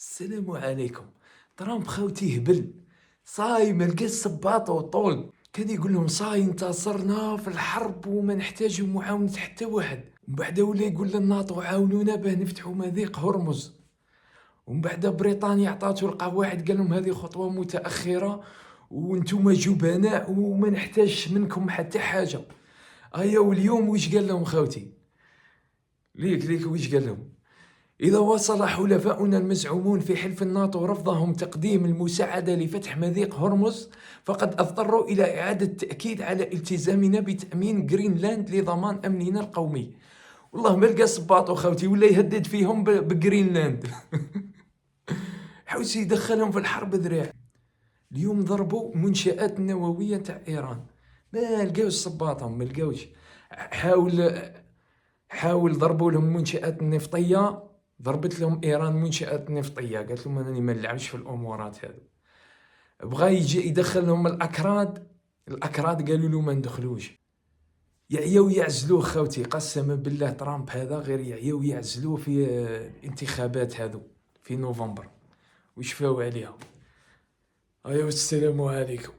السلام عليكم. ترامب خاوتي هبل، صاي ما لقى الصباط طول، كان يقول لهم صاي انتصرنا في الحرب وما نحتاجو معاونة حتى واحد. ومن بعد ولا يقول للناطو عاونونا باه نفتحوا مضيق هرمز. ومن بعد بريطانيا عطاتو لقى واحد قال لهم هذه خطوة متأخرة وانتم جبناء وما نحتاجش منكم حتى حاجة. ايا واليوم وش قال لهم خاوتي؟ ليك وش قال لهم؟ إذا وصل حلفاؤنا المزعومون في حلف الناتو رفضهم تقديم المساعدة لفتح مضيق هرمز، فقد اضطروا إلى إعادة التأكيد على التزامنا بتأمين جرينلاند لضمان أمننا القومي. والله ما لقى صباطو خاوتي ولا يهدد فيهم بجرينلاند. حوس يدخلهم في الحرب ذراع. اليوم ضربوا المنشآت النووية تاع إيران، ما لقاوش صباطهم، ما لقاوش. حاول ضربوا لهم المنشآت النفطية، ضربت لهم إيران منشآت نفطية، قالت لهم أنني ما نلعبش في الأمورات هذو. بغا يجي يدخل لهم الأكراد قالوا له ما ندخلوش. يعيو يعزلوه خاوتي، قسما بالله ترامب هذا غير يعيو يعزلوه في الانتخابات هذو في نوفمبر ويشفاو عليها. أيوة السلام عليكم.